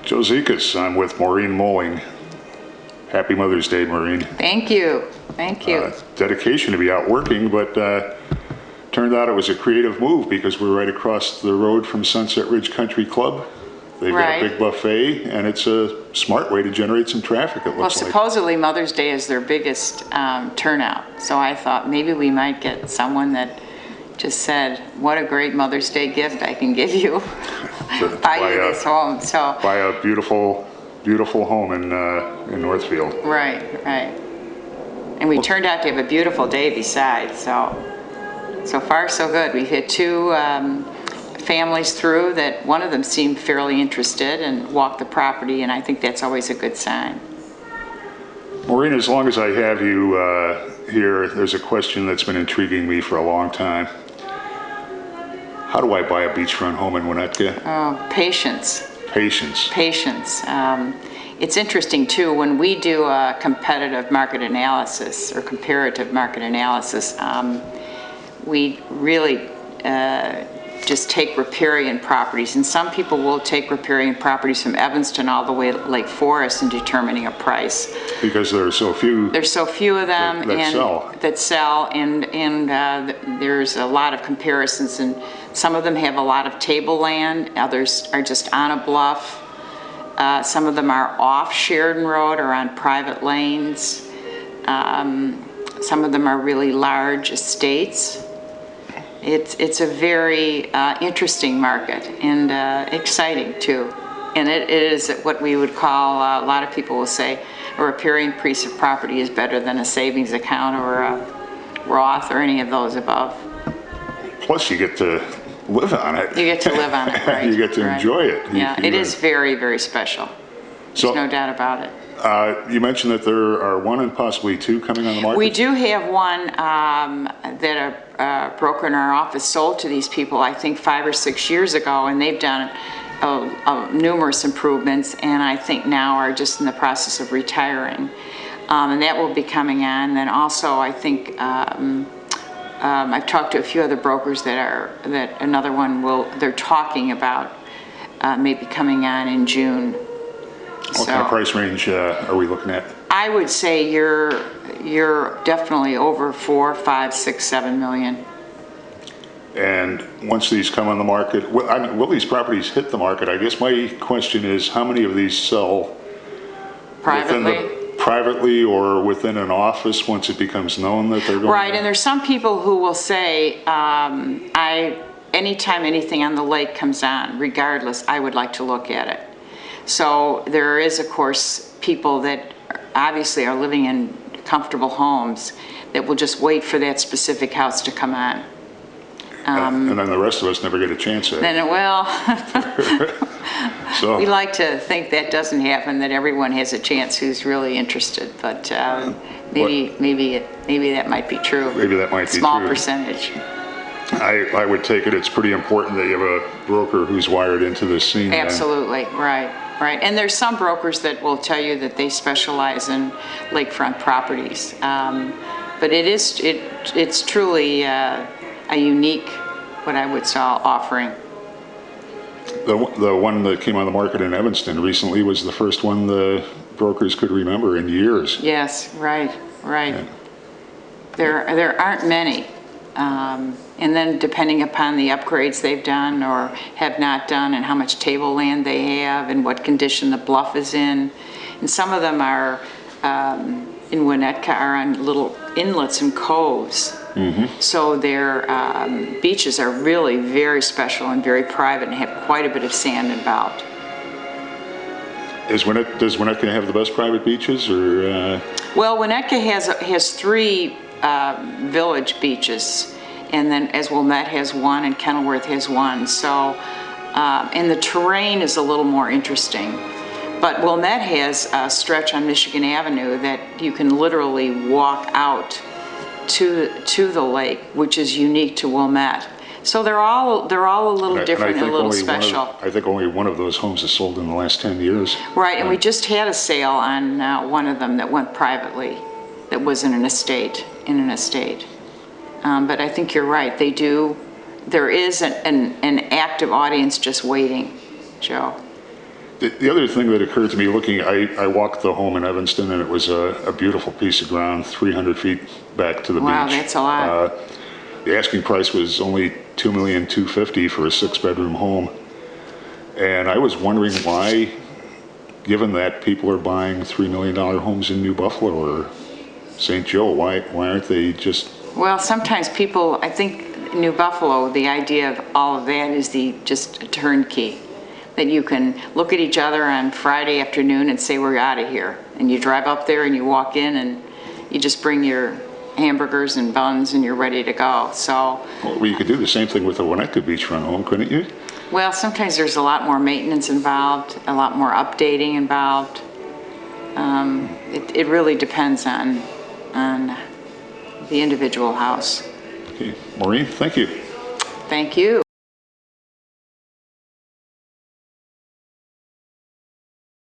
Joe Zekas. I'm with Maureen Mohling. Happy Mother's Day, Maureen. Thank you. Thank you. Dedication to be out working, but turned out it was a creative move because we're right across the road from Sunset Ridge Country Club. They've got a big buffet, and it's a smart way to generate some traffic, it looks like. Supposedly Mother's Day is their biggest turnout, so I thought maybe we might get someone that just said, what a great Mother's Day gift I can give you. Buy you this home. So buy a beautiful, beautiful home in Northfield. Right. And we turned out to have a beautiful day besides, so far so good. We've had two families through that one of them seemed fairly interested and walked the property, and I think that's always a good sign. Maureen, as long as I have you here, there's a question that's been intriguing me for a long time. How do I buy a beachfront home in Winnetka? Oh, patience. Patience. It's interesting too, when we do a competitive market analysis or comparative market analysis, we really just take riparian properties, and some people will take riparian properties from Evanston all the way to Lake Forest in determining a price. Because there are so few. There's so few of them that sell, and there's a lot of comparisons, and some of them have a lot of tableland, others are just on a bluff. Some of them are off Sheridan Road or on private lanes. Some of them are really large estates. It's a very interesting market and exciting too. And it is what we would call, a lot of people will say, a riparian piece of property is better than a savings account or a Roth or any of those above. Plus you get to live on it. You get to live on it, right. You get to enjoy it. Yeah, it is very, very special. There's no doubt about it. You mentioned that there are one and possibly two coming on the market? We do have one that a broker in our office sold to these people, I think 5 or 6 years ago, and they've done numerous improvements, and I think now are just in the process of retiring. And that will be coming on. Then also, I think I've talked to a few other brokers that another one they're talking about maybe coming on in June. What kind of price range are we looking at? I would say you're definitely over 4, 5, 6, 7 million. And once these come on the market, will these properties hit the market? I guess my question is, how many of these sell privately or within an office once it becomes known that they're going? Right, and there's some people who will say, anytime anything on the lake comes on, regardless, I would like to look at it. So there is, of course, people that obviously are living in comfortable homes that will just wait for that specific house to come on. And then the rest of us never get a chance at it. So we like to think that doesn't happen, that everyone has a chance who's really interested, but maybe that might be true. Maybe that might be true. Small percentage. I would take it it's pretty important that you have a broker who's wired into this scene. Absolutely, right. And there's some brokers that will tell you that they specialize in lakefront properties. But it's truly a unique, what I would call, offering. The one that came on the market in Evanston recently was the first one the brokers could remember in years. Yes, right. Yeah. There aren't many. And then depending upon the upgrades they've done or have not done and how much tableland they have and what condition the bluff is in. And some of them are, in Winnetka, are on little inlets and coves. Mm-hmm. So their beaches are really very special and very private and have quite a bit of sand involved. Does Winnetka have the best private beaches, or? Well, Winnetka has 3 village beaches, and then as Wilmette has 1 and Kenilworth has 1. So, and the terrain is a little more interesting. But Wilmette has a stretch on Michigan Avenue that you can literally walk out to the lake, which is unique to Wilmette. So they're all a little different and a little special. I think only one of those homes has sold in the last 10 years. Right, and we just had a sale on one of them that went privately, that was in an estate. But I think you're right. There is an active audience just waiting, Joe. The other thing that occurred to me looking, I walked the home in Evanston, and it was a beautiful piece of ground, 300 feet back to the beach. Wow, that's a lot. The asking price was only $2,250,000 for a 6-bedroom home. And I was wondering why, given that people are buying $3 million homes in New Buffalo or St. Joe, why aren't they just... Well, sometimes people, I think New Buffalo, the idea of all of that is just a turnkey. That you can look at each other on Friday afternoon and say, we're out of here. And you drive up there and you walk in and you just bring your hamburgers and buns and you're ready to go. So, well, you could do the same thing with a Winnetka beachfront home, couldn't you? Well, sometimes there's a lot more maintenance involved, a lot more updating involved. It really depends on the individual house. Okay. Maureen, thank you. Thank you.